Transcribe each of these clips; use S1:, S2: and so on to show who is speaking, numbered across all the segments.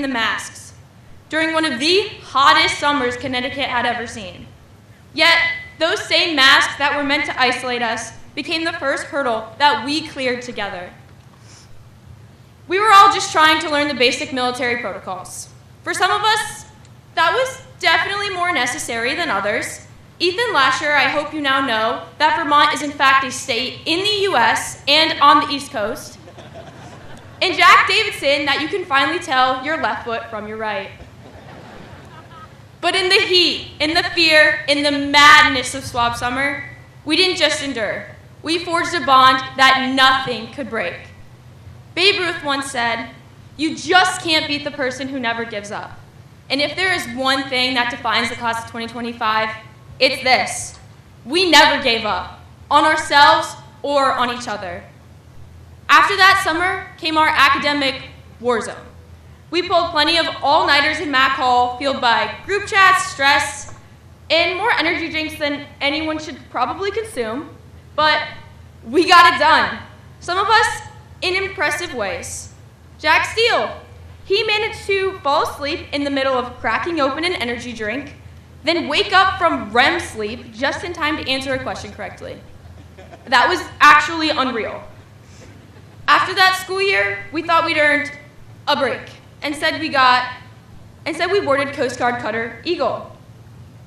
S1: the masks during one of the hottest summers Connecticut had ever seen. Yet, those same masks that were meant to isolate us became the first hurdle that we cleared together. We were all just trying to learn the basic military protocols. For some of us, that was definitely more necessary than others. Ethan Lasher, I hope you now know that Vermont is in fact a state in the US and on the East Coast. And Jack Davidson, that you can finally tell your left foot from your right. But in the heat, in the fear, in the madness of swab summer, we didn't just endure. We forged a bond that nothing could break. Babe Ruth once said, "You just can't beat the person who never gives up." And if there is one thing that defines the class of 2025, it's this: we never gave up, on ourselves or on each other. After that summer came our academic war zone. We pulled plenty of all-nighters in Mac Hall, fueled by group chats, stress, and more energy drinks than anyone should probably consume, but we got it done. Some of us in impressive ways. Jack Steele, he managed to fall asleep in the middle of cracking open an energy drink, then wake up from REM sleep just in time to answer a question correctly. That was actually unreal. After that school year, we thought we'd earned a break. Instead, we boarded Coast Guard cutter Eagle.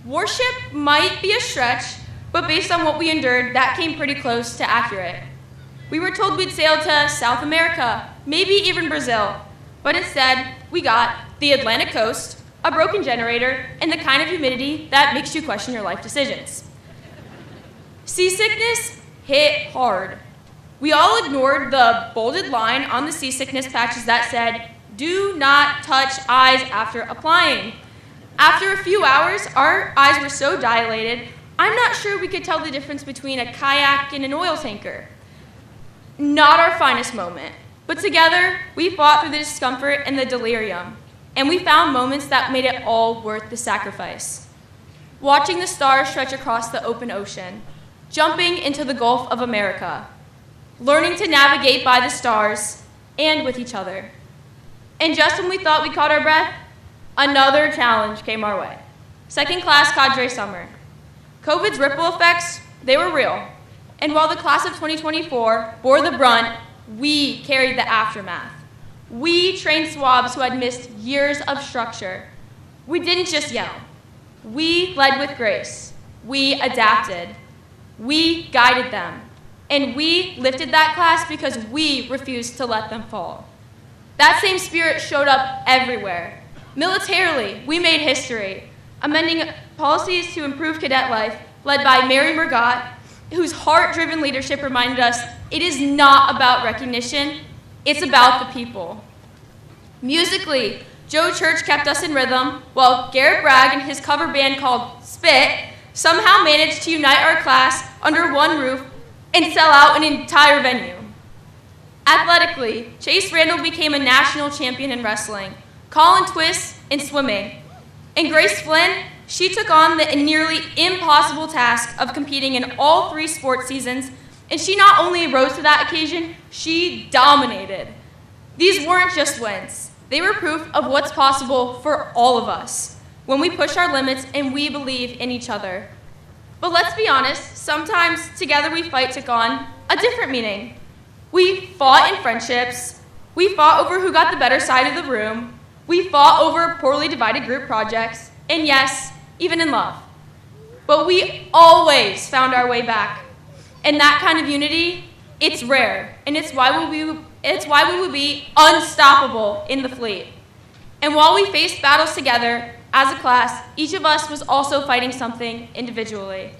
S1: Warship might be a stretch, but based on what we endured, that came pretty close to accurate. We were told we'd sail to South America, maybe even Brazil, but instead, we got the Atlantic coast, a broken generator, and the kind of humidity that makes you question your life decisions. Seasickness hit hard. We all ignored the bolded line on the seasickness patches that said, "Do not touch eyes after applying." After a few hours, our eyes were so dilated, I'm not sure we could tell the difference between a kayak and an oil tanker. Not our finest moment, but together we fought through the discomfort and the delirium, and we found moments that made it all worth the sacrifice. Watching the stars stretch across the open ocean, jumping into the Gulf of America, learning to navigate by the stars and with each other. And just when we thought we caught our breath, another challenge came our way. Second class cadre summer. COVID's ripple effects, they were real. And while the class of 2024 bore the brunt, we carried the aftermath. We trained swabs who had missed years of structure. We didn't just yell. We led with grace. We adapted. We guided them. And we lifted that class because we refused to let them fall. That same spirit showed up everywhere. Militarily, we made history, amending policies to improve cadet life, led by Mary Murgott, whose heart-driven leadership reminded us it is not about recognition, it's about the people. Musically, Joe Church kept us in rhythm, while Garrett Bragg and his cover band called Spit somehow managed to unite our class under one roof and sell out an entire venue. Athletically, Chase Randall became a national champion in wrestling, Colin Twist in swimming, and Grace Flynn, she took on the nearly impossible task of competing in all 3 sports seasons, and she not only rose to that occasion, she dominated. These weren't just wins. They were proof of what's possible for all of us when we push our limits and we believe in each other. But let's be honest, sometimes Together We Fight took on a different meaning. We fought in friendships, we fought over who got the better side of the room, we fought over poorly divided group projects, and yes, even in love. But we always found our way back. And that kind of unity, it's rare, and it's why we would be unstoppable in the fleet. And while we faced battles together, as a class, each of us was also fighting something individually.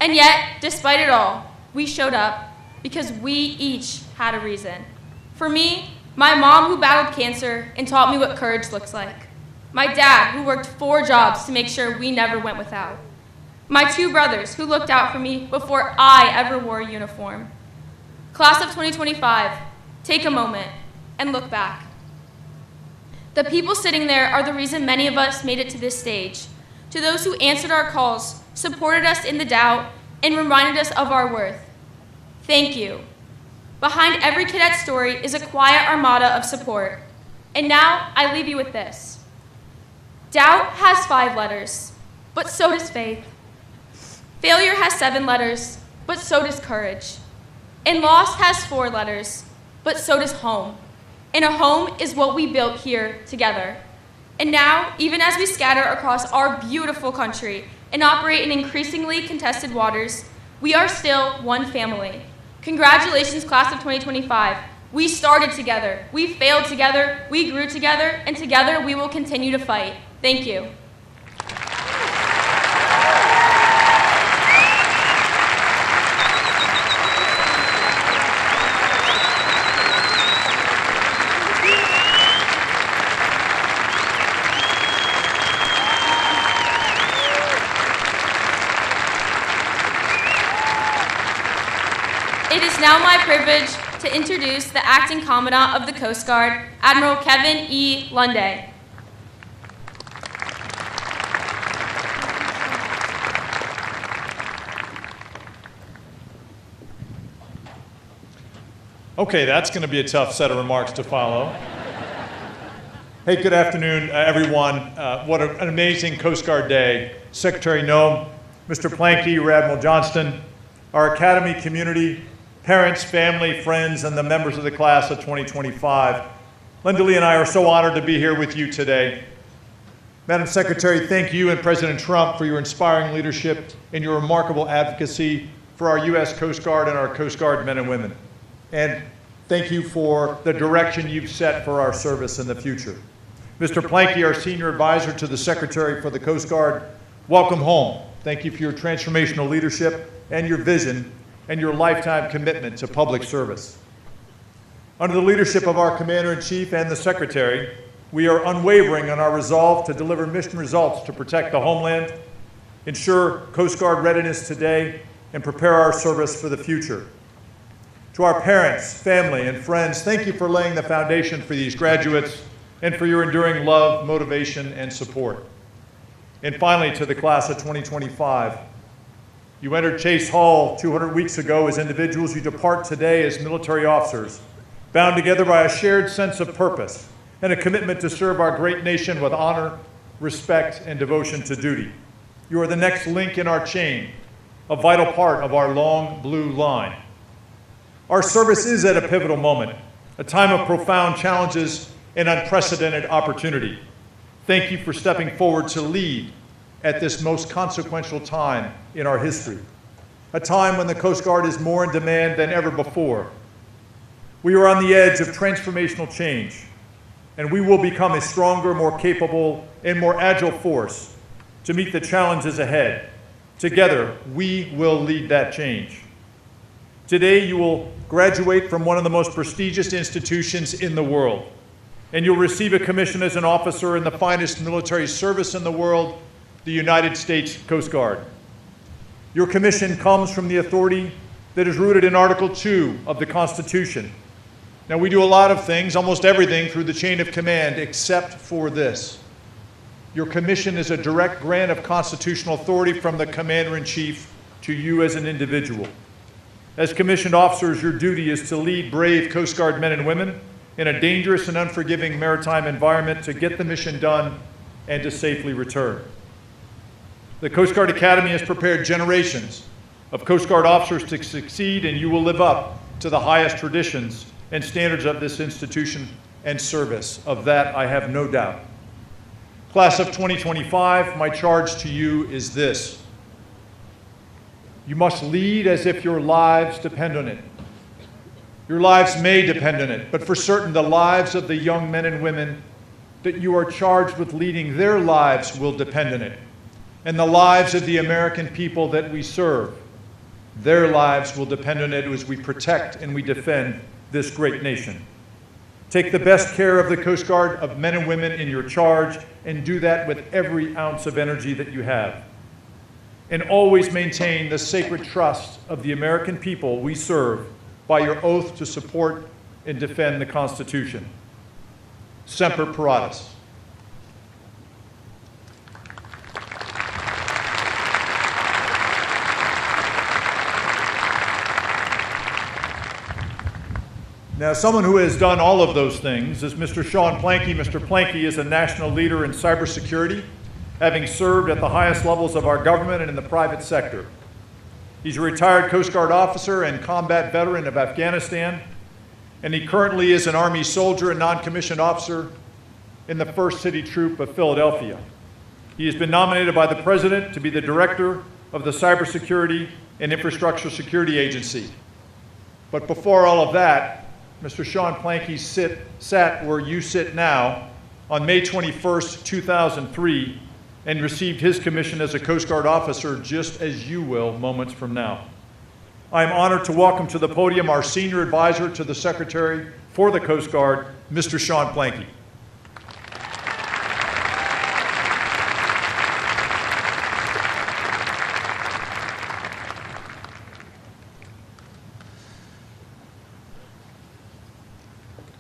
S1: And yet, despite it all, we showed up because we each had a reason. For me, my mom who battled cancer and taught me what courage looks like. My dad who worked 4 jobs to make sure we never went without. My 2 brothers who looked out for me before I ever wore a uniform. Class of 2025, take a moment and look back. The people sitting there are the reason many of us made it to this stage. To those who answered our calls, supported us in the doubt, and reminded us of our worth. Thank you. Behind every cadet story is a quiet armada of support. And now I leave you with this. Doubt has 5 letters, but so does faith. Failure has 7 letters, but so does courage. And loss has 4 letters, but so does home. And a home is what we built here together. And now, even as we scatter across our beautiful country and operate in increasingly contested waters, we are still one family. Congratulations, class of 2025. We started together, we failed together, we grew together, and together we will continue to fight. Thank you. It is now my privilege to introduce the Acting Commandant of the Coast Guard, Admiral Kevin E. Lunday.
S2: Okay, that's going to be a tough set of remarks to follow. Hey, good afternoon, everyone. What an amazing Coast Guard day. Secretary Noem, Mr. Planky, Rear Admiral Johnston, our Academy community, parents, family, friends, and the members of the class of 2025. Linda Lee and I are so honored to be here with you today. Madam Secretary, thank you and President Trump for your inspiring leadership and your remarkable advocacy for our U.S. Coast Guard and our Coast Guard men and women. And thank you for the direction you've set for our service in the future. Mr. Planky, our Senior Advisor to the Secretary for the Coast Guard, welcome home. Thank you for your transformational leadership and your vision and your lifetime commitment to public service. Under the leadership of our Commander-in-Chief and the Secretary, we are unwavering on our resolve to deliver mission results to protect the homeland, ensure Coast Guard readiness today, and prepare our service for the future. To our parents, family, and friends, thank you for laying the foundation for these graduates and for your enduring love, motivation, and support. And finally, to the class of 2025, you entered Chase Hall 200 weeks ago as individuals. You depart today as military officers, bound together by a shared sense of purpose and a commitment to serve our great nation with honor, respect, and devotion to duty. You are the next link in our chain, a vital part of our long blue line. Our service is at a pivotal moment, a time of profound challenges and unprecedented opportunity. Thank you for stepping forward to lead at this most consequential time in our history, a time when the Coast Guard is more in demand than ever before. We are on the edge of transformational change, and we will become a stronger, more capable, and more agile force to meet the challenges ahead. Together, we will lead that change. Today, you will graduate from one of the most prestigious institutions in the world, and you'll receive a commission as an officer in the finest military service in the world, the United States Coast Guard. Your commission comes from the authority that is rooted in Article 2 of the Constitution. Now, we do a lot of things, almost everything, through the chain of command, except for this. Your commission is a direct grant of constitutional authority from the Commander-in-Chief to you as an individual. As commissioned officers, your duty is to lead brave Coast Guard men and women in a dangerous and unforgiving maritime environment to get the mission done and to safely return. The Coast Guard Academy has prepared generations of Coast Guard officers to succeed, and you will live up to the highest traditions and standards of this institution and service. Of that, I have no doubt. Class of 2025, my charge to you is this. You must lead as if your lives depend on it. Your lives may depend on it, but for certain, the lives of the young men and women that you are charged with leading, their lives will depend on it. And the lives of the American people that we serve, their lives will depend on it as we protect and we defend this great nation. Take the best care of the Coast Guard of men and women in your charge, and do that with every ounce of energy that you have. And always maintain the sacred trust of the American people we serve by your oath to support and defend the Constitution. Semper Paratus. Now, someone who has done all of those things is Mr. Sean Planky. Mr. Planky is a national leader in cybersecurity, having served at the highest levels of our government and in the private sector. He's a retired Coast Guard officer and combat veteran of Afghanistan, and he currently is an Army soldier and non-commissioned officer in the 1st City Troop of Philadelphia. He has been nominated by the President to be the Director of the Cybersecurity and Infrastructure Security Agency. But before all of that, Mr. Sean Planky sat where you sit now on May 21st, 2003, and received his commission as a Coast Guard officer just as you will moments from now. I am honored to welcome to the podium our Senior Advisor to the Secretary for the Coast Guard, Mr. Sean Planky.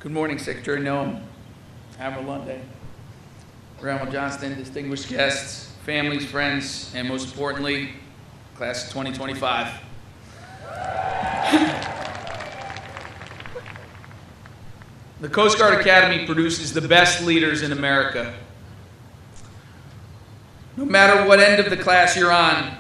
S3: Good morning, Secretary Noem, Admiral Lunde, Admiral Johnston, distinguished guests, families, friends, and most importantly, class of 2025. The Coast Guard Academy produces the best leaders in America. No matter what end of the class you're on,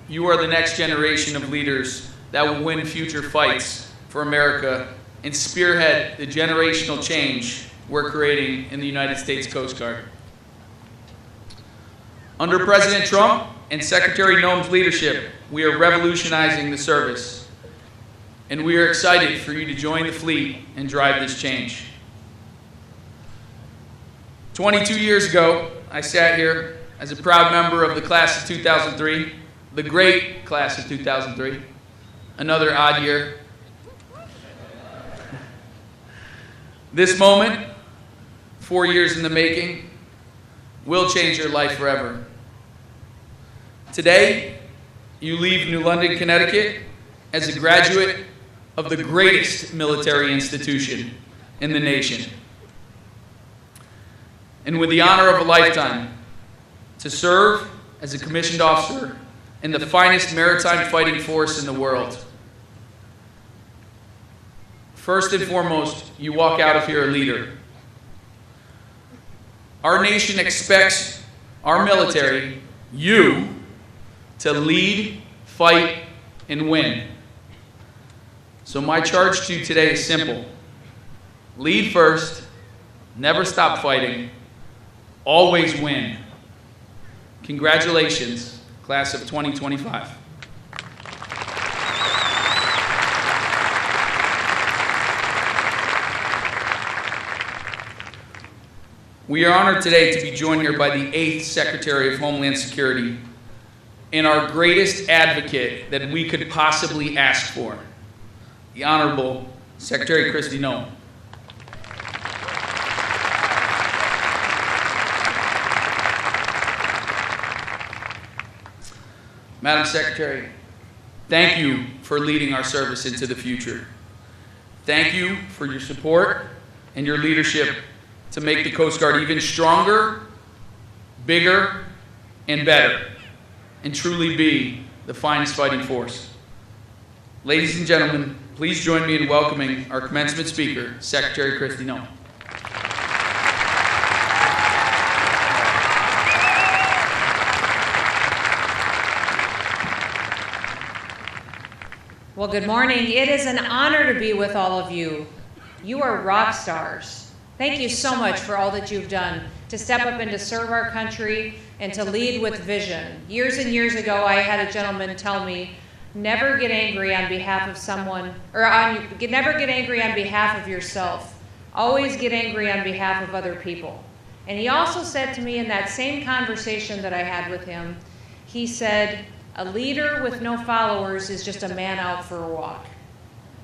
S3: you are the next generation of leaders that will win future fights for America and spearhead the generational change we're creating in the United States Coast Guard. Under President Trump and Secretary Noem's leadership, we are revolutionizing the service, and we are excited for you to join the fleet and drive this change. 22 years ago, I sat here as a proud member of the class of 2003, the great class of 2003, another odd year. This moment, 4 years in the making, will change your life forever. Today, you leave New London, Connecticut as a graduate of the greatest military institution in the nation, and with the honor of a lifetime to serve as a commissioned officer in the finest maritime fighting force in the world. First and foremost, you walk out of here a leader. Our nation expects our military, you, to lead, fight, and win. So my charge to you today is simple. Lead first, never stop fighting, always win. Congratulations, class of 2025. We are honored today to be joined here by the 8th Secretary of Homeland Security and our greatest advocate that we could possibly ask for, the Honorable Secretary Kristi Noem. Madam Secretary, thank you for leading our service into the future. Thank you for your support and your leadership to make the Coast Guard even stronger, bigger, and better, and truly be the finest fighting force. Ladies and gentlemen, please join me in welcoming our commencement speaker, Secretary Kristi Noem.
S4: Well, good morning. It is an honor to be with all of you. You are rock stars. Thank you so much for all that you've done to step up and to serve our country and to lead with vision. Years and years ago, I had a gentleman tell me, never get angry on behalf of someone, or never get angry on behalf of yourself. Always get angry on behalf of other people. And he also said to me in that same conversation that I had with him, he said, a leader with no followers is just a man out for a walk.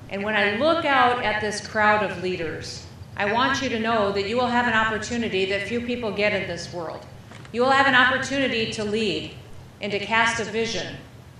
S4: And when I look out at this crowd of leaders, I want you to know that you will have an opportunity that few people get in this world. You will have an opportunity to lead and to cast a vision.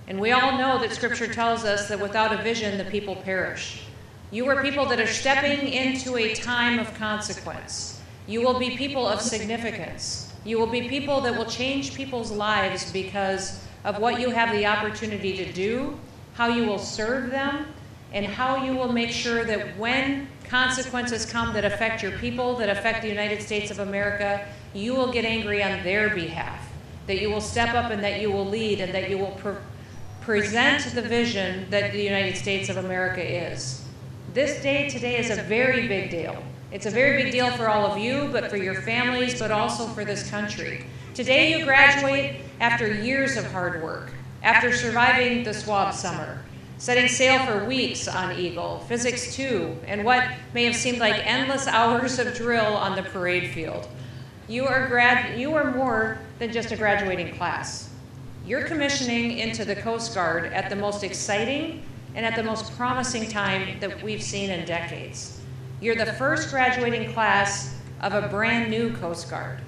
S4: And we all know that Scripture tells us that without a vision, the people perish. You are people that are stepping into a time of consequence. You will be people of significance. You will be people that will change people's lives because of what you have the opportunity to do, how you will serve them, and how you will make sure that when consequences come that affect your people, that affect the United States of America, you will get angry on their behalf, that you will step up and that you will lead and that you will present the vision that the United States of America is. This day today is a very big deal. It's a very big deal for all of you, but for your families, but also for this country. Today you graduate after years of hard work, after surviving the swab summer, setting sail for weeks on Eagle, Physics 2, and what may have seemed like endless hours of drill on the parade field. You are more than just a graduating class. You're commissioning into the Coast Guard at the most exciting and at the most promising time that we've seen in decades. You're the first graduating class of a brand new Coast Guard.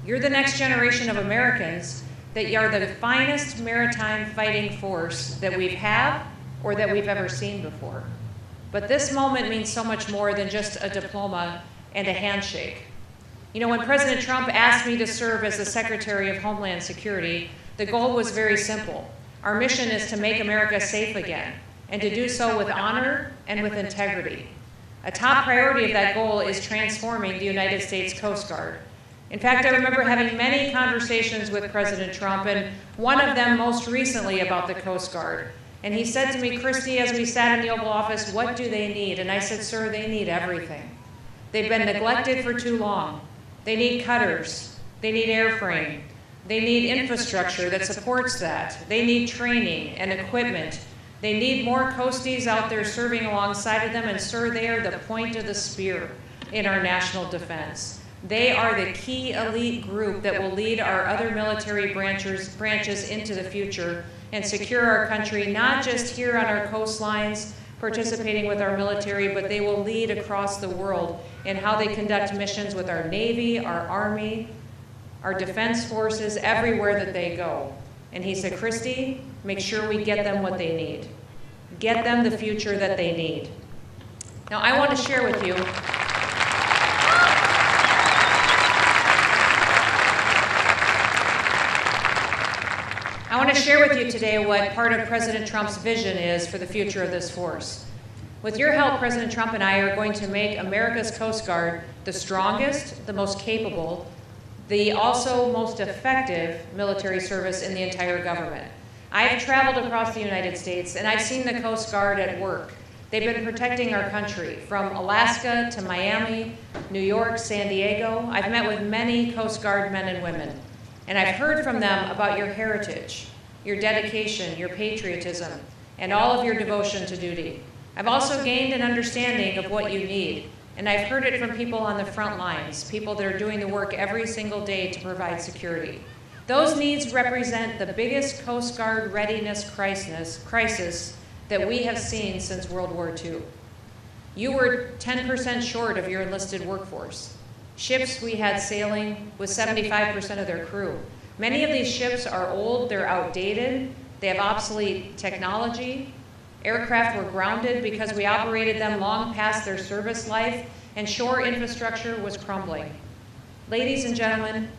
S4: You're the next generation of Americans that are the finest maritime fighting force that we've had or that we've ever seen before. But this moment means so much more than just a diploma and a handshake. You know, when President Trump asked me to serve as the Secretary of Homeland Security, the goal was very simple. Our mission is to make America safe again, and to do so with honor and with integrity. A top priority of that goal is transforming the United States Coast Guard. In fact, I remember having many conversations with President Trump, and one of them most recently about the Coast Guard. And he said to me, Kristi, as we sat in the Oval Office, what do they need? And I said, sir, they need everything. They've been neglected for too long. They need cutters. They need airframe. They need infrastructure that supports that. They need training and equipment. They need more coasties out there serving alongside of them, and sir, they are the point of the spear in our national defense. They are the key elite group that will lead our other military branches into the future and secure our country, not just here on our coastlines, participating with our military, but they will lead across the world in how they conduct missions with our Navy, our Army, our defense forces, everywhere that they go. And he said, Kristi, make sure we get them what they need. Get them the future that they need. Now, I want to share with you today what part of President Trump's vision is for the future of this force. With your help, President Trump and I are going to make America's Coast Guard the strongest, the most capable, the also most effective military service in the entire government. I've traveled across the United States and I've seen the Coast Guard at work. They've been protecting our country from Alaska to Miami, New York, San Diego. I've met with many Coast Guard men and women, and I've heard from them about your heritage, your dedication, your patriotism, and all of your devotion to duty. I've also gained an understanding of what you need, and I've heard it from people on the front lines, people that are doing the work every single day to provide security. Those needs represent the biggest Coast Guard readiness crisis that we have seen since World War II. You were 10% short of your enlisted workforce. Ships we had sailing with 75% of their crew. Many of these ships are old, they're outdated, they have obsolete technology. Aircraft were grounded because we operated them long past their service life, and shore infrastructure was crumbling. Ladies and gentlemen,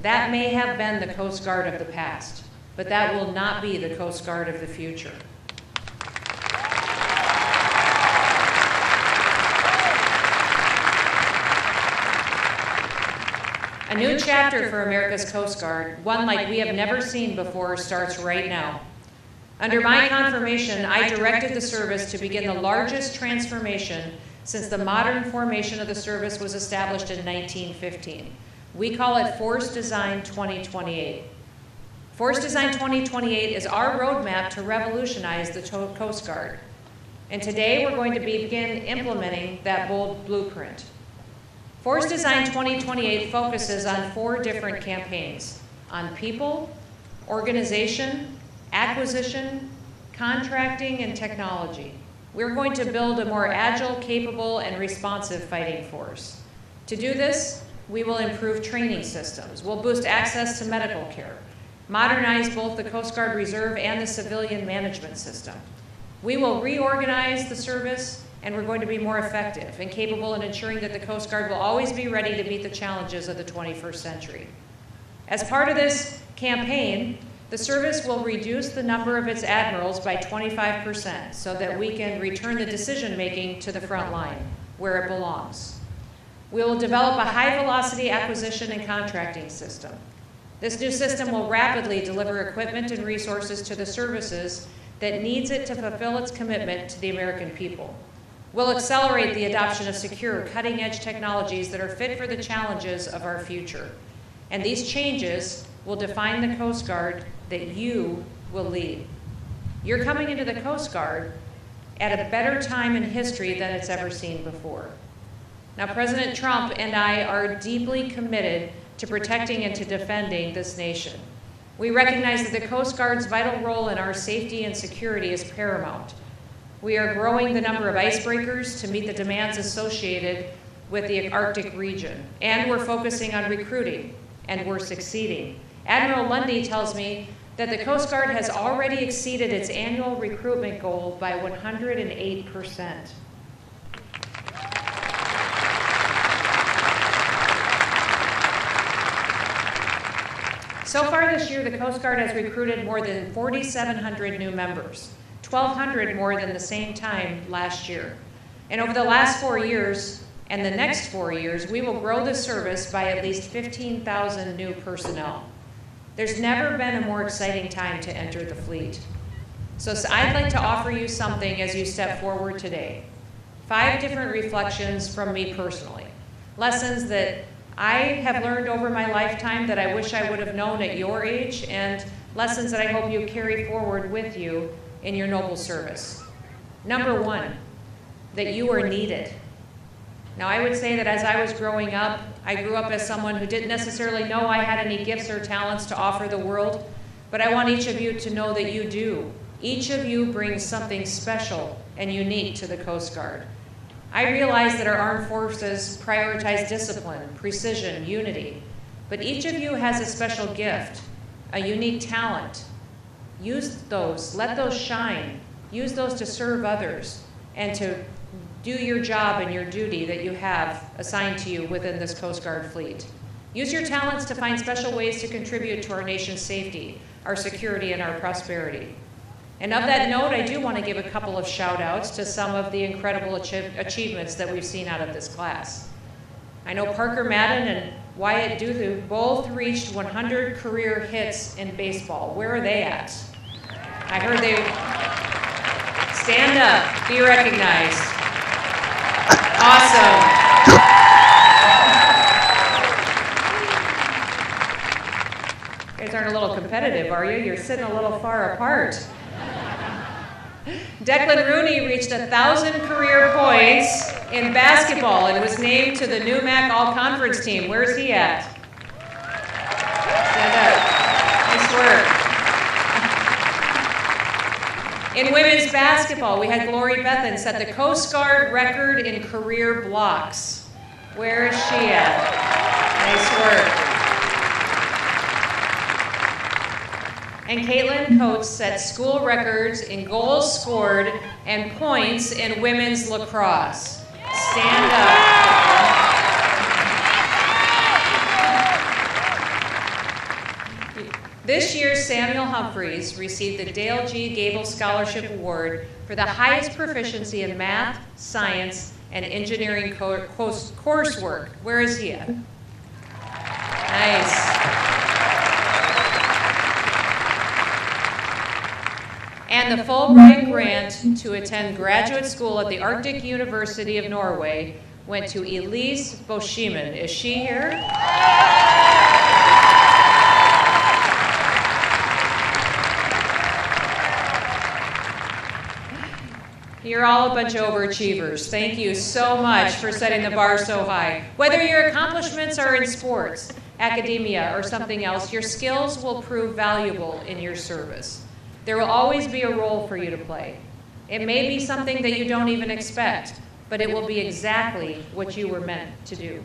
S4: that may have been the Coast Guard of the past, but that will not be the Coast Guard of the future. A new chapter for America's Coast Guard, one like we have never seen before, starts right now. Under my confirmation, I directed the service to begin the largest transformation since the modern formation of the service was established in 1915. We call it Force Design 2028. Force Design 2028 is our roadmap to revolutionize the Coast Guard. And today we're going to begin implementing that bold blueprint. Force Design 2028 focuses on 4 different campaigns: on people, organization, acquisition, contracting, and technology. We're going to build a more agile, capable, and responsive fighting force. To do this, we will improve training systems. We'll boost access to medical care, modernize both the Coast Guard Reserve and the civilian management system. We will reorganize the service, and we're going to be more effective and capable in ensuring that the Coast Guard will always be ready to meet the challenges of the 21st century. As part of this campaign, The service will reduce the number of its admirals by 25% so that we can return the decision-making to the front line, where it belongs. We will develop a high-velocity acquisition and contracting system. This new system will rapidly deliver equipment and resources to the services that needs it to fulfill its commitment to the American people. We'll accelerate the adoption of secure, cutting-edge technologies that are fit for the challenges of our future. And these changes will define the Coast Guard that you will lead. You're coming into the Coast Guard at a better time in history than it's ever seen before. Now, President Trump and I are deeply committed to protecting and to defending this nation. We recognize that the Coast Guard's vital role in our safety and security is paramount. We are growing the number of icebreakers to meet the demands associated with the Arctic region, and we're focusing on recruiting, and we're succeeding. Admiral Lundy tells me that the Coast Guard has already exceeded its annual recruitment goal by 108%. So far this year, the Coast Guard has recruited more than 4,700 new members, 1,200 more than the same time last year. And over the last 4 years and the next 4 years, we will grow the service by at least 15,000 new personnel. There's never been a more exciting time to enter the fleet. So I'd like to offer you something as you step forward today. 5 different reflections from me personally. Lessons that I have learned over my lifetime that I wish I would have known at your age, and lessons that I hope you carry forward with you in your noble service. Number 1, that you are needed. Now, I would say that as I was growing up, I grew up as someone who didn't necessarily know I had any gifts or talents to offer the world, but I want each of you to know that you do. Each of you brings something special and unique to the Coast Guard. I realize that our armed forces prioritize discipline, precision, unity, but each of you has a special gift, a unique talent. Use those, let those shine. Use those to serve others and to do your job and your duty that you have assigned to you within this Coast Guard fleet. Use your talents to find special ways to contribute to our nation's safety, our security, and our prosperity. And of that note, I do want to give a couple of shout outs to some of the incredible achievements that we've seen out of this class. I know Parker Madden and Wyatt Duthu both reached 100 career hits in baseball. Where are they at? I heard they stand up, be recognized. Awesome. You guys aren't a little competitive, are you? You're sitting a little far apart. Declan Rooney reached 1,000 career points in basketball and was named to the NUMAC All-Conference team. Where's he at? Stand up. Nice work. In women's basketball, we had Glory Bethan set the Coast Guard record in career blocks. Where is she at? Nice work. And Caitlin Coates set school records in goals scored and points in women's lacrosse. Stand up. This year, Samuel Humphreys received the Dale G. Gable Scholarship Award for the highest proficiency in math, science, and engineering coursework. Where is he at? Nice. And the Fulbright grant to attend graduate school at the Arctic University of Norway went to Elise Boschiman. Is she here? You're all a bunch of overachievers. Thank you so much for setting the bar so high. Whether your accomplishments are in sports, academia, or something else, your skills will prove valuable in your service. There will always be a role for you to play. It may be something that you don't even expect, but it will be exactly what you were meant to do.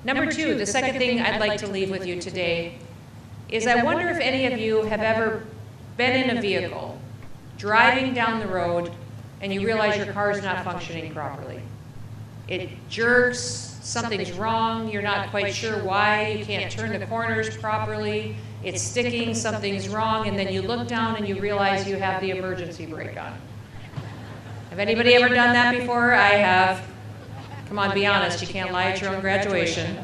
S4: Number 2, the second thing I'd like to leave with you today is I wonder if any of you have ever been in a vehicle, driving down the road, and you realize your car is not functioning properly. It jerks, something's wrong, you're not quite sure why, you can't turn the corners properly, it's sticking, something's wrong, and then you look down and you realize you have the emergency brake on. Have anybody ever done that before? I have. Come on, be honest, you can't lie at your own graduation.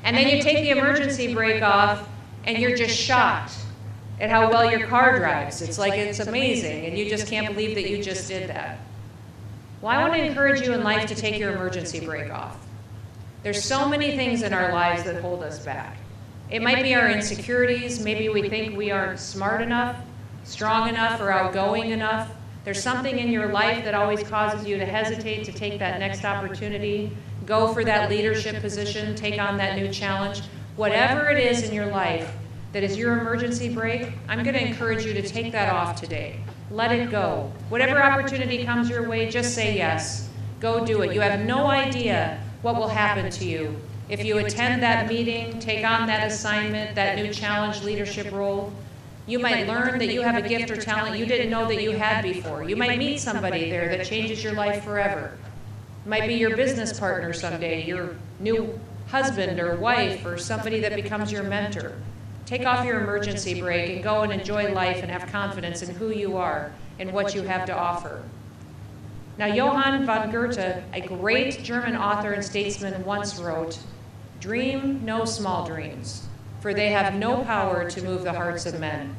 S4: And then you take the emergency brake off and you're just shocked at how well your car drives. It's like it's amazing, and you just can't believe that you just did that. Well, I want to encourage you in life to take your emergency brake off. There's so many things in our lives that hold us back. It might be our insecurities. Maybe we think we aren't smart enough, strong enough, or outgoing enough. There's something in your life that always causes you to hesitate to take that next opportunity, go for that leadership position, take on that new challenge. Whatever it is in your life that is your emergency brake, I'm going to encourage you to take that off today. Let it go. Whatever opportunity comes your way, just say yes. Go do it. You have no idea what will happen to you if you attend that meeting, take on that assignment, that new challenge leadership role. You might learn that you have a gift or talent you didn't know that you had before. You might meet somebody there that changes your life forever. It might be your business partner someday, your new husband or wife, or somebody that becomes your mentor. Take off your emergency brake and go and enjoy life and have confidence in who you are and what you have to offer. Now, Johann von Goethe, a great German author and statesman, once wrote, "Dream no small dreams, for they have no power to move the hearts of men."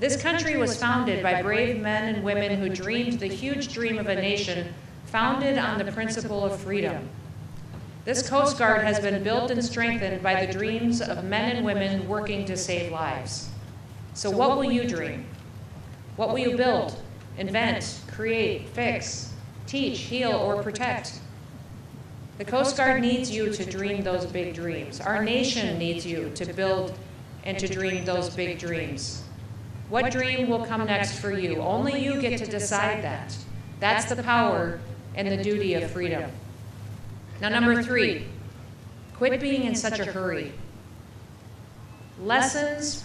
S4: This country was founded by brave men and women who dreamed the huge dream of a nation founded on the principle of freedom. This Coast Guard has been built and strengthened by the dreams of men and women working to save lives. So what will you dream? What will you build, invent, create, fix, teach, heal, or protect? The Coast Guard needs you to dream those big dreams. Our nation needs you to build and to dream those big dreams. What dream will come next for you? Only you get to decide that. That's the power and the duty of freedom. Now, number 3, quit being in such a hurry. Lessons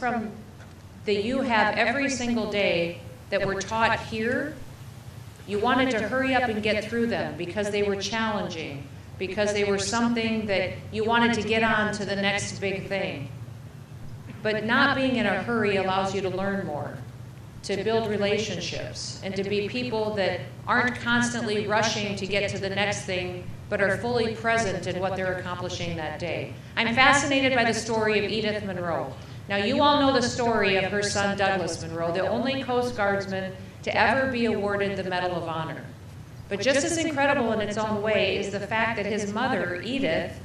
S4: that you have every single day that were taught here, you wanted to hurry up and get through them because they were challenging, because they were something that you wanted to get on to the next big thing. But not being in a hurry allows you to learn more, to build relationships, and to be people that aren't constantly rushing to get to the next thing, but are fully present in what they're accomplishing that day. I'm fascinated by the story of Edith Monroe. Now, you all know the story of her son, Douglas Monroe, the only Coast Guardsman to ever be awarded the Medal of Honor. But just as incredible in its own way is the fact that his mother, Edith,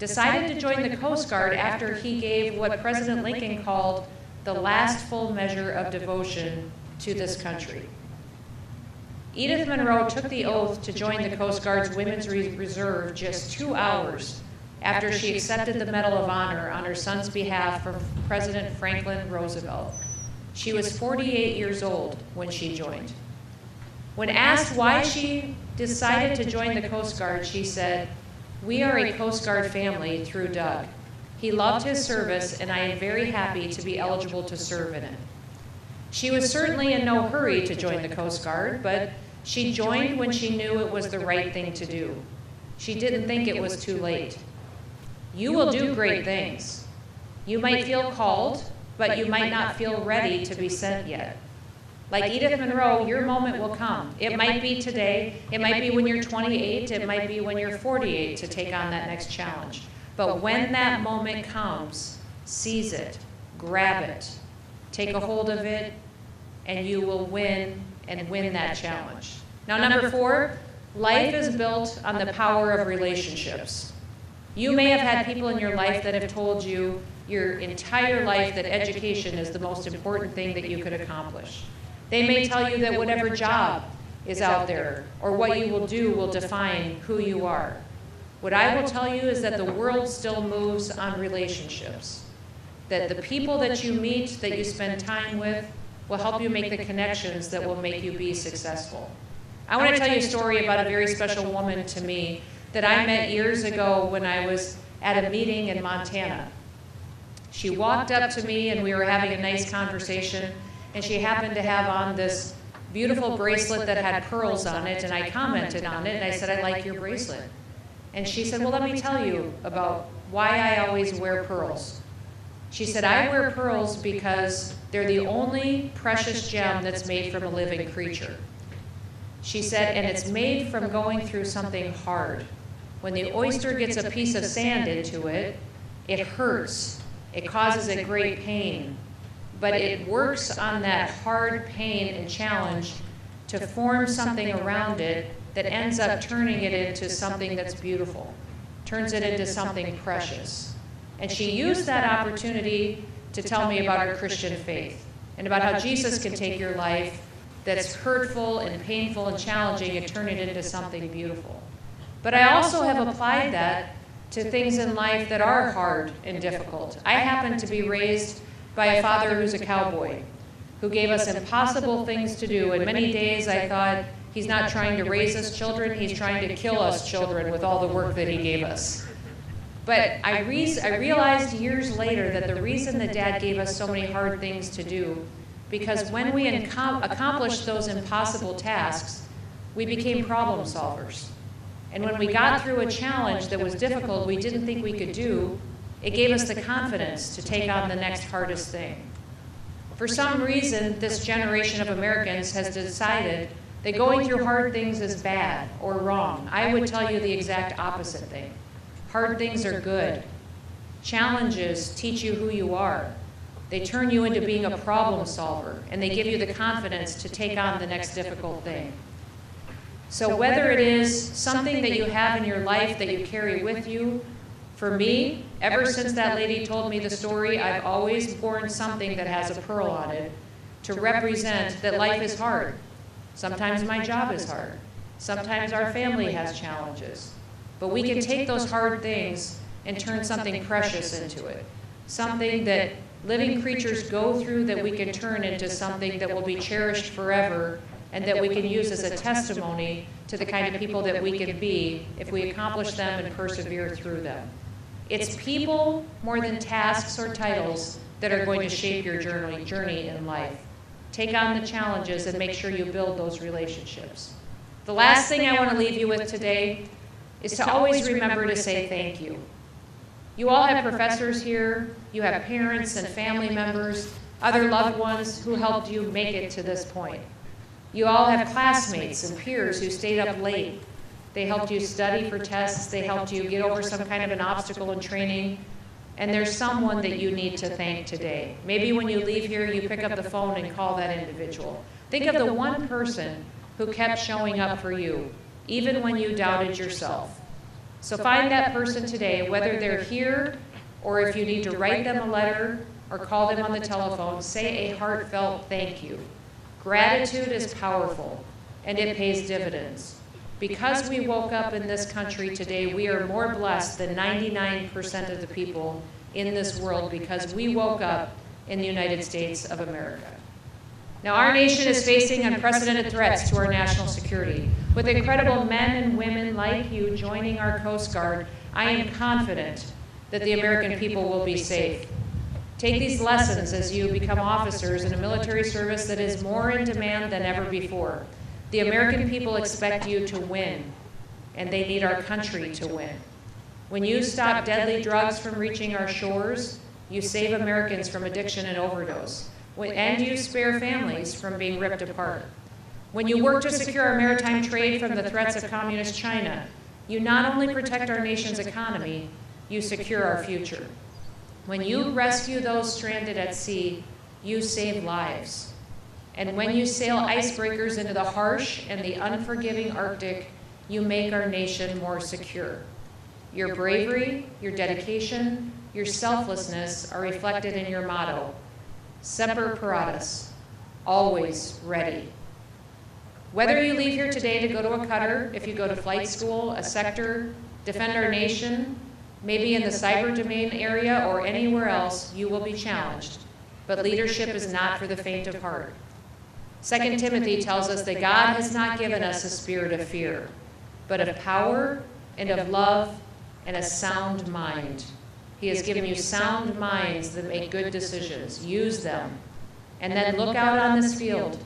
S4: decided to join the Coast Guard after he gave what President Lincoln called the last full measure of devotion to this country. Edith Monroe took the oath to join the Coast Guard's Women's Reserve just 2 hours after she accepted the Medal of Honor on her son's behalf from President Franklin Roosevelt. She was 48 years old when she joined. When asked why she decided to join the Coast Guard, she said, "We are a Coast Guard family through Doug. He loved his service, and I am very happy to be eligible to serve in it." She was certainly in no hurry to join the Coast Guard, but she joined when she knew it was the right thing to do. She didn't think it was too late. You will do great things. You might feel called, but you might not feel ready to be sent yet. Like Edith Monroe, your moment will come. It might be today, it might be when you're 28, it might be when you're 48 to take on that next challenge. But when that moment comes, seize it, grab it, take a hold of it, and you will win and win that challenge. Now, number 4, life is built on the power of relationships. You may have had people in your life that have told you your entire life that education is the most important thing that you could accomplish. They may tell you that whatever job is out there or what you will do will define who you are. What I will tell you is that the world still moves on relationships, that the people that you meet, that you spend time with, will help you make the connections that will make you be successful. I want to tell you a story about a very special woman to me that I met years ago when I was at a meeting in Montana. She walked up to me and we were having a nice conversation, and she happened to have on this beautiful bracelet that had pearls on it, and I commented on it and I said, "I like your bracelet." And she said, well, let me tell you about why I always wear pearls. She said, I wear pearls because they're the only precious gem that's made from a living creature. She said, and it's made from going through something hard. When the oyster gets a piece of sand into it, it hurts. It causes it great pain. But it works on that hard pain and challenge to form something around it that ends up turning it into something that's beautiful, turns it into something precious. And she used that opportunity to tell me about her Christian faith and about how Jesus can take your life that's hurtful and painful and challenging and turn it into something beautiful. But I also have applied that to things in life that are hard and difficult. I happen to be raised by a father who's a cowboy, who gave us impossible things to do. And many days I thought, he's not trying to raise us children, he's trying to kill us children with all the work that he gave us. But I realized years later that the reason that Dad gave us so many hard things to do, because when we accomplished those impossible tasks, we became problem solvers. And when we got through a challenge that was difficult, we didn't think we could do, it gave us the confidence to take on the next hardest thing. For some reason, this generation of Americans has decided that going through hard things is bad or wrong. I would tell you the exact opposite thing. Hard things are good. Challenges teach you who you are. They turn you into being a problem solver, and they give you the confidence to take on the next difficult thing. So whether it is something that you have in your life that you carry with you, for me, ever since that lady told me the story, I've always worn something that has a pearl on it to represent that life is hard. Sometimes my job is hard. Sometimes our family has challenges. But we can take those hard things and turn something precious into it. Something that living creatures go through that we can turn into something that will be cherished forever and that we can use as a testimony to the kind of people that we can be if we accomplish them and persevere through them. It's people more than tasks or titles that are going to shape your journey in life. Take on the challenges and make sure you build those relationships. The last thing I want to leave you with today is to always remember to say thank you. You all have professors here, you have parents and family members, other loved ones who helped you make it to this point. You all have classmates and peers who stayed up late. They helped you study for tests, they helped you get over some kind of an obstacle in training, and there's someone that you need to thank today. Maybe when you leave here, you pick up the phone and call that individual. Think of the one person who kept showing up for you, even when you doubted yourself. So find that person today, whether they're here or if you need to write them a letter or call them on the telephone, say a heartfelt thank you. Gratitude is powerful, and it pays dividends. Because we woke up in this country today, we are more blessed than 99% of the people in this world because we woke up in the United States of America. Now, our nation is facing unprecedented threats to our national security. With incredible men and women like you joining our Coast Guard, I am confident that the American people will be safe. Take these lessons as you become officers in a military service that is more in demand than ever before. The American people expect you to win, and they need our country to win. When you stop deadly drugs from reaching our shores, you save Americans from addiction and overdose, and you spare families from being ripped apart. When you work to secure our maritime trade from the threats of communist China, you not only protect our nation's economy, you secure our future. When you rescue those stranded at sea, you save lives. And when you sail icebreakers into the harsh and the unforgiving Arctic, you make our nation more secure. Your bravery, your dedication, your selflessness are reflected in your motto, Semper Paratus, always ready. Whether you leave here today to go to a cutter, if you go to flight school, a sector, defend our nation, maybe in the cyber domain area or anywhere else, you will be challenged. But leadership is not for the faint of heart. 2 Timothy tells us that God has not given us a spirit of fear, but of power and of love and a sound mind. He has given you sound minds that make good decisions. Use them. And then look out on this field.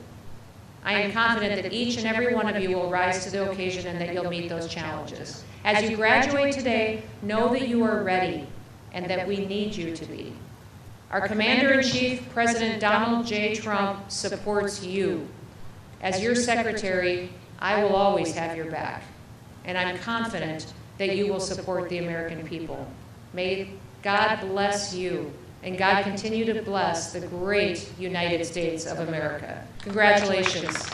S4: I am confident that each and every one of you will rise to the occasion and that you'll meet those challenges. As you graduate today, know that you are ready and that we need you to be. Our Commander-in-Chief, President Donald J. Trump, supports you. As your secretary, I will always have your back, and I'm confident that you will support the American people. May God bless you, and God continue to bless the great United States of America. Congratulations.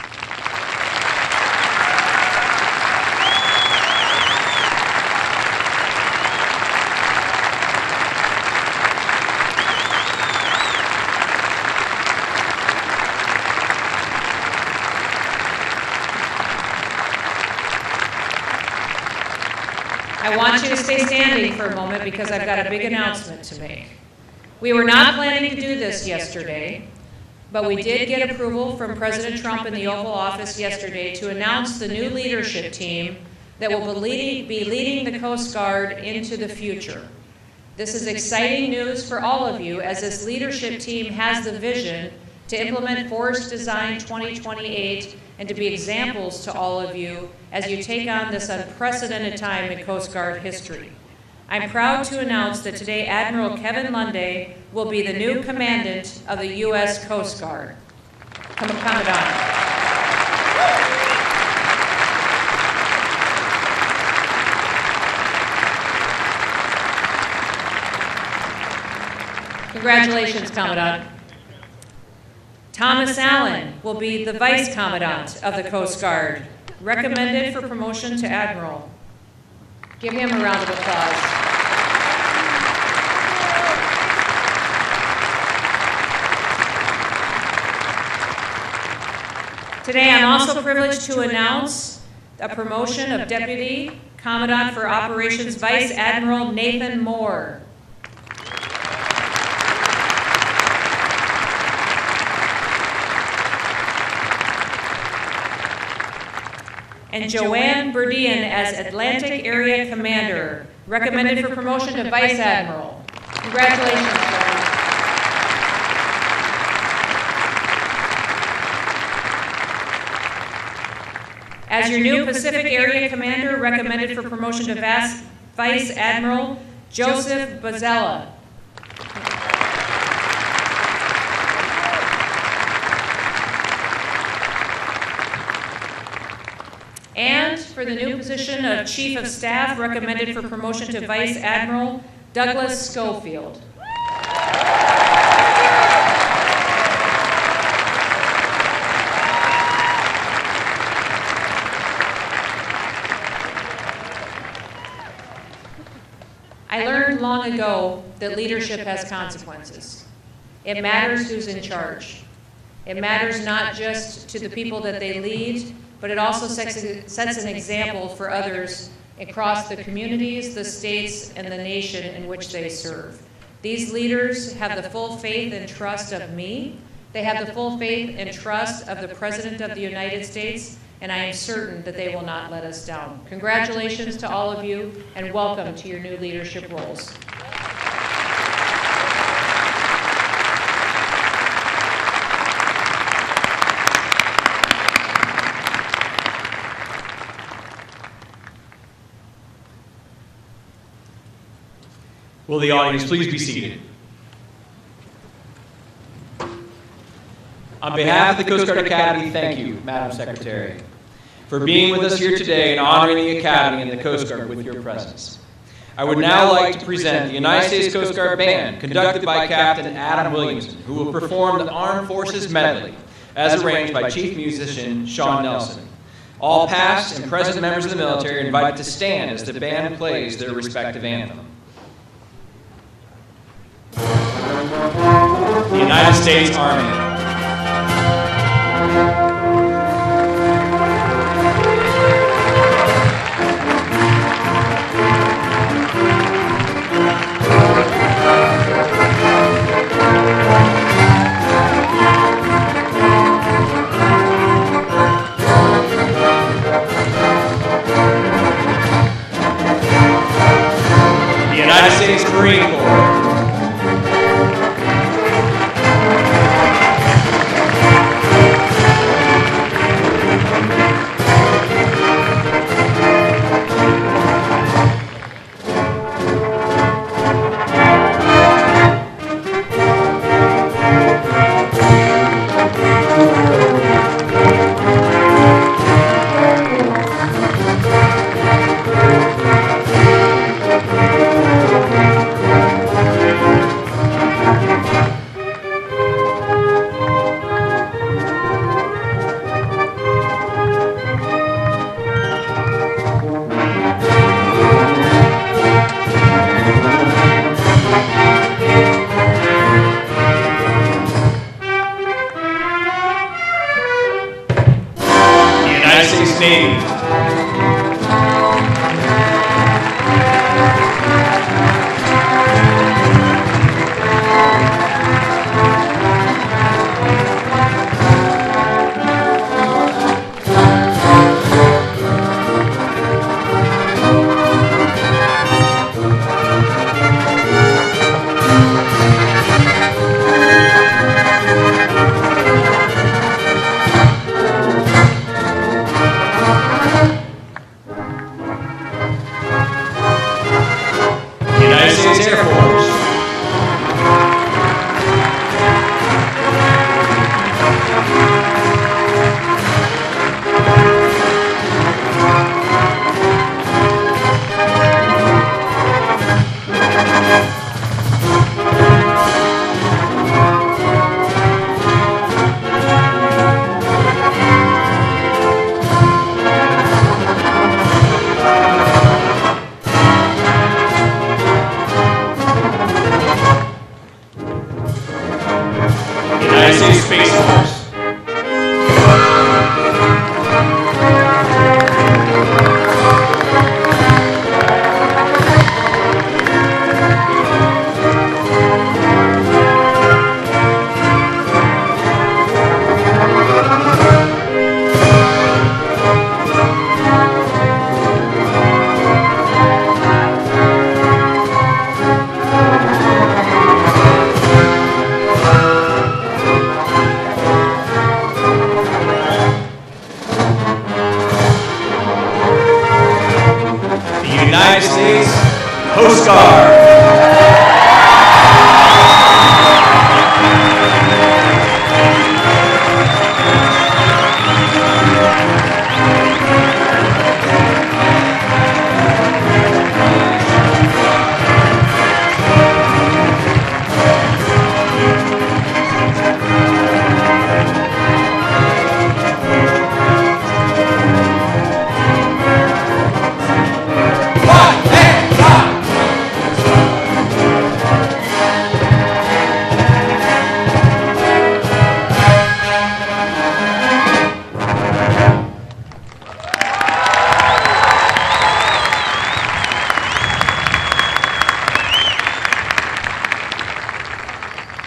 S4: I want you to stay standing for a moment because I've got a big announcement to make. We were not planning to do this yesterday, but we did get approval from President Trump in the Oval Office yesterday to announce the new leadership team that will be leading the Coast Guard into the future. This is exciting news for all of you, as this leadership team has the vision to implement Force Design 2028 and to be examples to all of you as you take on this unprecedented time in Coast Guard history. I'm proud to announce that today Admiral Kevin Lunday will be the new Commandant of the U.S. Coast Guard. Commandant. Congratulations, Commandant. Thomas Allen will be the Vice Commandant of the Coast Guard, recommended for promotion to Admiral. Give him a round of applause. Today, I'm also privileged to announce a promotion of Deputy Commandant for Operations Vice Admiral Nathan Moore. And Joanne Burdian as Atlantic Area Commander, recommended for promotion to Vice Admiral. Congratulations, Joanne. As your new Pacific Area Commander, recommended for promotion to Vice Admiral, Joseph Bozzella. And for the new position of Chief of Staff, recommended for promotion to Vice Admiral, Douglas Schofield. I learned long ago that leadership has consequences. It matters who's in charge. It matters not just to the people that they lead, but it also sets an example for others across the communities, the states, and the nation in which they serve. These leaders have the full faith and trust of me. They have the full faith and trust of the President of the United States, and I am certain that they will not let us down. Congratulations to all of you, and welcome to your new leadership roles.
S5: Will the audience please be seated? On behalf of the Coast Guard Academy, thank you, Madam Secretary, for being with us here today and honoring the Academy and the Coast Guard with your presence. I would now like to present the United States Coast Guard Band, conducted by Captain Adam Williamson, who will perform the Armed Forces Medley, as arranged by Chief Musician Sean Nelson. All past and present members of the military are invited to stand as the band plays their respective anthem. The United States Army. The United States Marine Corps. Navy. United States Air Force. United States Space Force. The United States Coast Guard.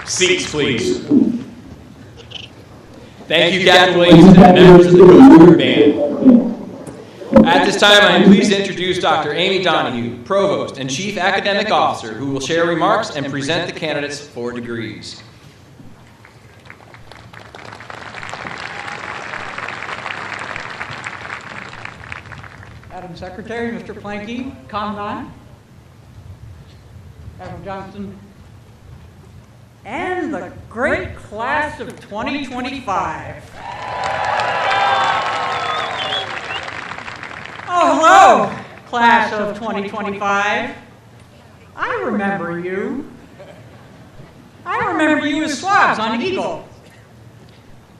S5: Seats, please. Thank you, Captain Williams, and members of the Coast Guard Band. At this time, I am pleased to introduce Dr. Amy Donahue, Provost and Chief Academic Officer, who will share remarks and present the candidates for degrees.
S6: Madam Secretary, Mr. Planky, Commandant, Admiral Johnston, and the great class of 2025. Oh, hello, class of 2025. I remember you. I remember you as swabs on Eagle,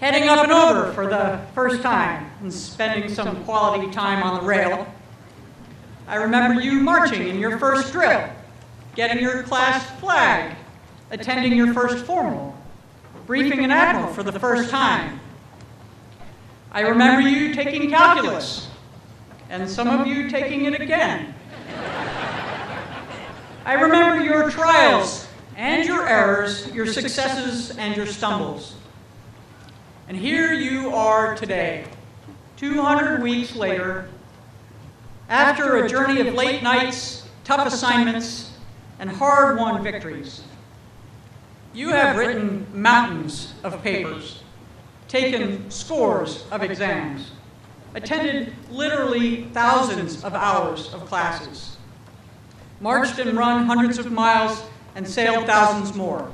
S6: heading up and over for the first time and spending some quality time on the rail. I remember you marching in your first drill, getting your class flag, attending your first formal, briefing an admiral for the first time. I remember you taking calculus, and some of you taking it again. I remember your trials and your errors, your successes and your stumbles. And here you are today, 200 weeks later, after a journey of late nights, tough assignments, and hard-won victories. You have written mountains of papers, taken scores of exams, attended literally thousands of hours of classes, marched and run hundreds of miles, and sailed thousands more.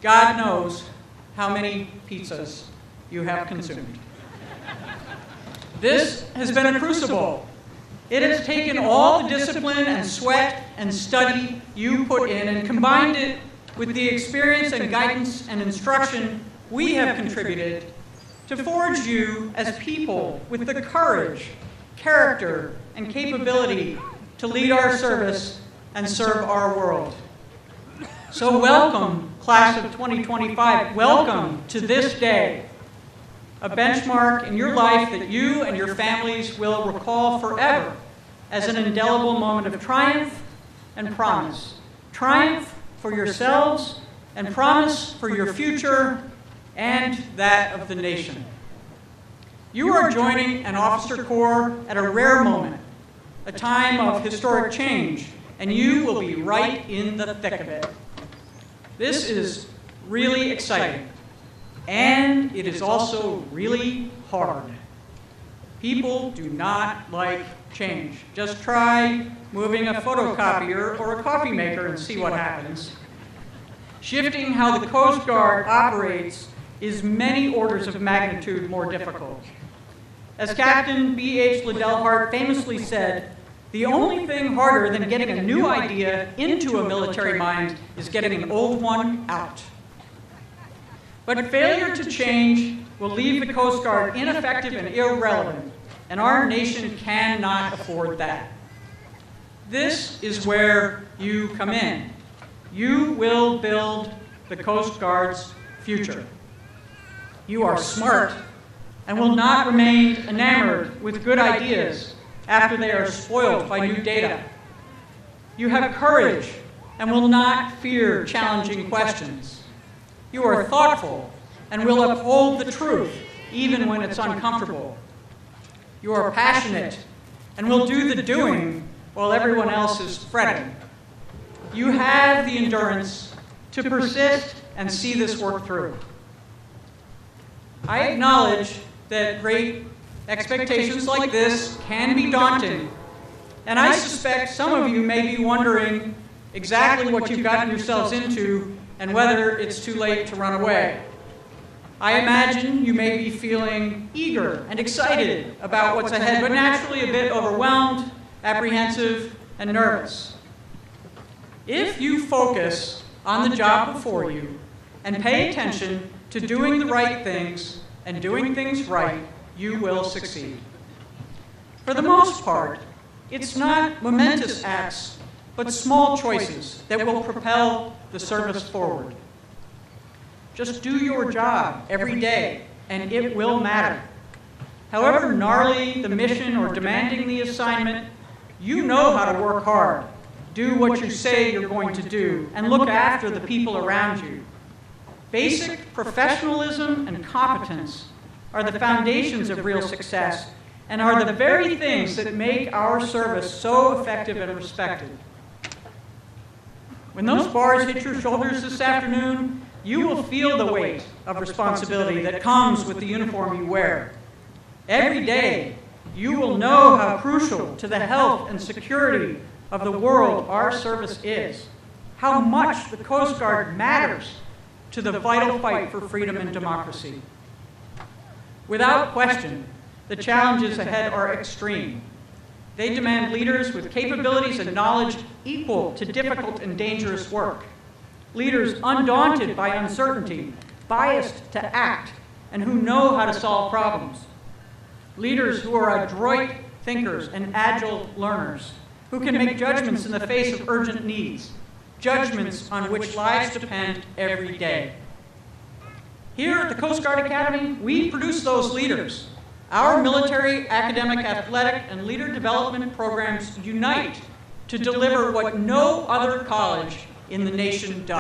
S6: God knows how many pizzas you have consumed. This has been a crucible. It has taken all the discipline and sweat and study you put in and combined it with the experience and guidance and instruction we have contributed to forge you as people with the courage, character, and capability to lead our service and serve our world. So welcome, class of 2025. Welcome to this day. a benchmark in your life that you and your families will recall forever as an indelible moment of triumph and promise. Triumph for yourselves and promise for your future and that of the nation. You are joining an officer corps at a rare moment, a time of historic change, and you will be right in the thick of it. This is really exciting, and it is also really hard. People do not like change. Just try moving a photocopier or a coffee maker and see what happens. Shifting how the Coast Guard operates is many orders of magnitude more difficult. As Captain B.H. Liddell Hart famously said, the only thing harder than getting a new idea into a military mind is getting an old one out. But failure to change will leave the Coast Guard ineffective and irrelevant, and our nation cannot afford that. This is where you come in. You will build the Coast Guard's future. You are smart and will not remain enamored with good ideas after they are spoiled by new data. You have courage and will not fear challenging questions. You are thoughtful and will uphold the truth even when it's uncomfortable. You are passionate and will do the doing while everyone else is fretting. You have the endurance to persist and see this work through. I acknowledge that great expectations like this can be daunting, and I suspect some of you may be wondering exactly what you've gotten yourselves into and whether it's too late to run away. I imagine you may be feeling eager and excited about what's ahead, but naturally a bit overwhelmed, apprehensive, and nervous. If you focus on the job before you and pay attention to doing the right things and doing things right, you will succeed. For the most part, it's not momentous acts, but small choices that will propel the service forward. Just do your job every day, and it will matter. However gnarly the mission or demanding the assignment, you know how to work hard, do what you say you're going to do, and look after the people around you. Basic professionalism and competence are the foundations of real success and are the very things that make our service so effective and respected. When those bars hit your shoulders this afternoon, you will feel the weight of responsibility that comes with the uniform you wear. Every day, you will know how crucial to the health and security of the world our service is, how much the Coast Guard matters to the vital fight for freedom and democracy. Without question, the challenges ahead are extreme. They demand leaders with capabilities and knowledge equal to difficult and dangerous work. Leaders undaunted by uncertainty, biased to act, and who know how to solve problems. Leaders who are adroit thinkers and agile learners, who can make judgments in the face of urgent needs, judgments on which lives depend every day. Here at the Coast Guard Academy, we produce those leaders. Our military, academic, athletic, and leader development programs unite to deliver what no other college in the nation does.